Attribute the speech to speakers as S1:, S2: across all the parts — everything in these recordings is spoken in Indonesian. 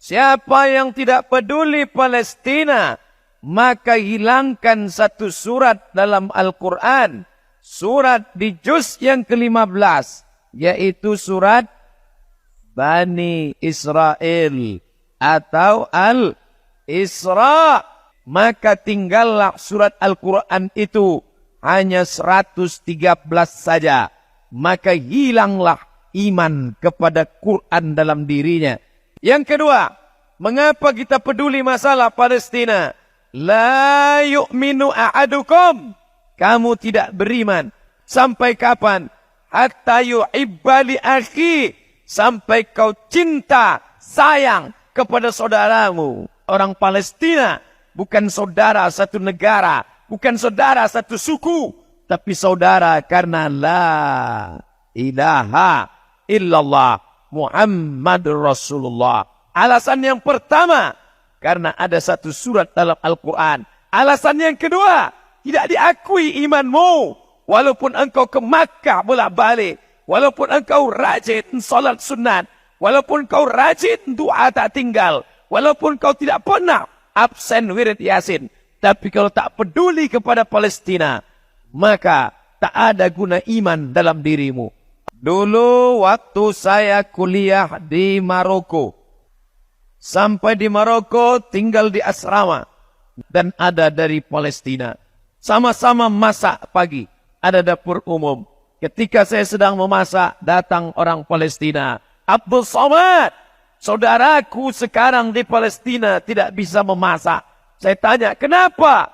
S1: Siapa yang tidak peduli Palestina, maka hilangkan satu surat dalam Al-Quran. Surat di juz yang ke-15. Yaitu surat Bani Israel. Atau Al-Isra. Maka tinggallah surat Al-Quran itu hanya 113 saja. Maka hilanglah iman kepada Quran dalam dirinya. Yang kedua, mengapa kita peduli masalah Palestina? La yu'minu a'adukum. Kamu tidak beriman. Sampai kapan? Hatta yu'ibba li akhi. Sampai kau cinta, sayang kepada saudaramu. Orang Palestina bukan saudara satu negara. Bukan saudara satu suku. Tapi saudara karena la ilaha illallah Muhammad Rasulullah. Alasan yang pertama, karena ada satu surat dalam Al-Quran. Alasan yang kedua, tidak diakui imanmu. Walaupun engkau ke Makkah bolak-balik. Walaupun engkau rajin salat sunat. Walaupun engkau rajin doa tak tinggal. Walaupun engkau tidak pernah absen wirid Yasin. Tapi kalau tak peduli kepada Palestina, maka tak ada guna iman dalam dirimu. Dulu waktu saya kuliah di Maroko. Sampai di Maroko tinggal di asrama. Dan ada dari Palestina. Sama-sama masak pagi. Ada dapur umum. Ketika saya sedang memasak, datang orang Palestina. Abdul Somad, saudaraku sekarang di Palestina tidak bisa memasak. Saya tanya, kenapa?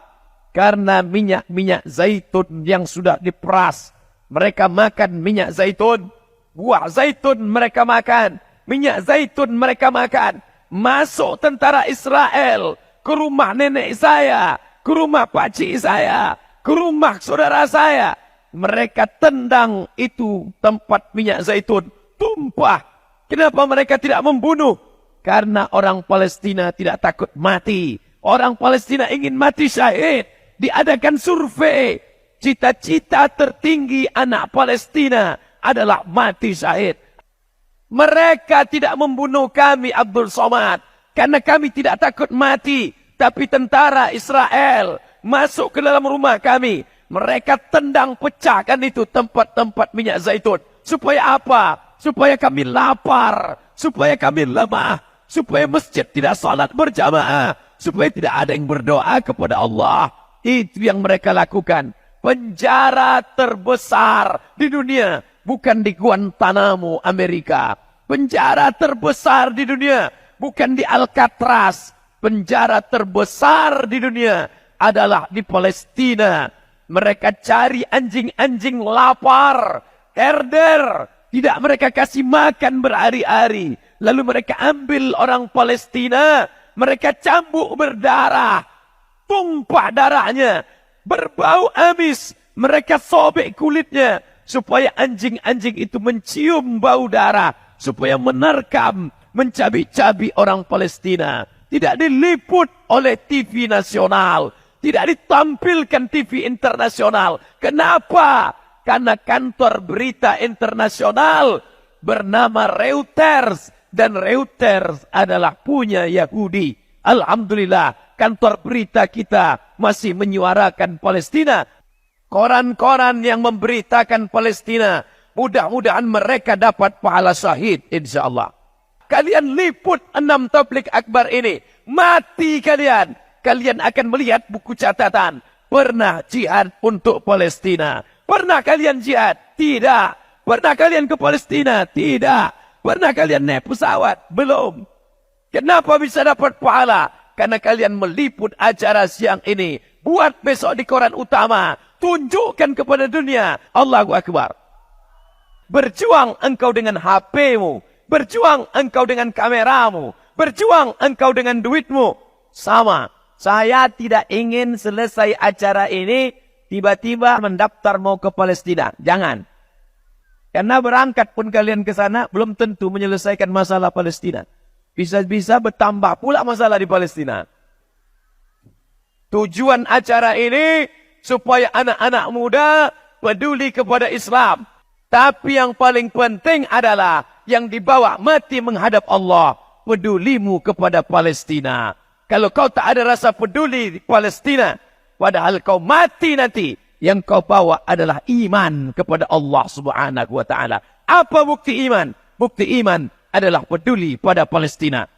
S1: Karena minyak zaitun yang sudah diperas. Mereka makan minyak zaitun. Buah zaitun mereka makan. Minyak zaitun mereka makan. Masuk tentara Israel ke rumah nenek saya, ke rumah pakcik saya, ke rumah saudara saya. Mereka tendang itu tempat minyak zaitun. Tumpah. Kenapa mereka tidak membunuh? Karena orang Palestina tidak takut mati. Orang Palestina ingin mati syahid. Diadakan survei. Cita-cita tertinggi anak Palestina adalah mati syahid. Mereka tidak membunuh kami, Abdul Somad. Karena kami tidak takut mati. Tapi tentara Israel masuk ke dalam rumah kami. Mereka tendang pecahkan itu tempat-tempat minyak zaitun. Supaya apa? Supaya kami lapar. Supaya kami lemah. Supaya masjid tidak salat berjamaah. Supaya tidak ada yang berdoa kepada Allah. Itu yang mereka lakukan. Penjara terbesar di dunia. Bukan di Guantanamo, Amerika. Penjara terbesar di dunia. Bukan di Alcatraz. Penjara terbesar di dunia adalah di Palestina. Mereka cari anjing-anjing lapar. Herder. Tidak mereka kasih makan berhari-hari. Lalu mereka ambil orang Palestina. Mereka cambuk berdarah. Tumpah darahnya. Berbau amis. Mereka sobek kulitnya. Supaya anjing-anjing itu mencium bau darah. Supaya menerkam, mencabi-cabi orang Palestina. Tidak diliput oleh TV nasional. Tidak ditampilkan TV internasional. Kenapa? Karena kantor berita internasional bernama Reuters. Dan Reuters adalah punya Yahudi. Alhamdulillah, kantor berita kita masih menyuarakan Palestina. Koran-koran yang memberitakan Palestina, mudah-mudahan mereka dapat pahala syahid, insyaAllah. Kalian liput 6 tabligh akbar ini, mati kalian. Kalian akan melihat buku catatan. Pernah jihad untuk Palestina? Pernah kalian jihad? Tidak. Pernah kalian ke Palestina? Tidak. Pernah kalian naik pesawat? Belum. Kenapa bisa dapat pahala? Karena kalian meliput acara siang ini. Buat besok di koran utama. Tunjukkan kepada dunia. Allahu Akbar. Berjuang engkau dengan HP-mu. Berjuang engkau dengan kameramu. Berjuang engkau dengan duitmu. Sama. Saya tidak ingin selesai acara ini tiba-tiba mendaftar mau ke Palestina. Jangan. Karena berangkat pun kalian ke sana belum tentu menyelesaikan masalah Palestina. Bisa-bisa bertambah pula masalah di Palestina. Tujuan acara ini supaya anak-anak muda peduli kepada Islam. Tapi yang paling penting adalah yang dibawa mati menghadap Allah. pedulimu kepada Palestina. Kalau kau tak ada rasa peduli di Palestina, padahal kau mati nanti, yang kau bawa adalah iman kepada Allah Subhanahu wa taala. Apa bukti iman? Bukti iman adalah peduli pada Palestina.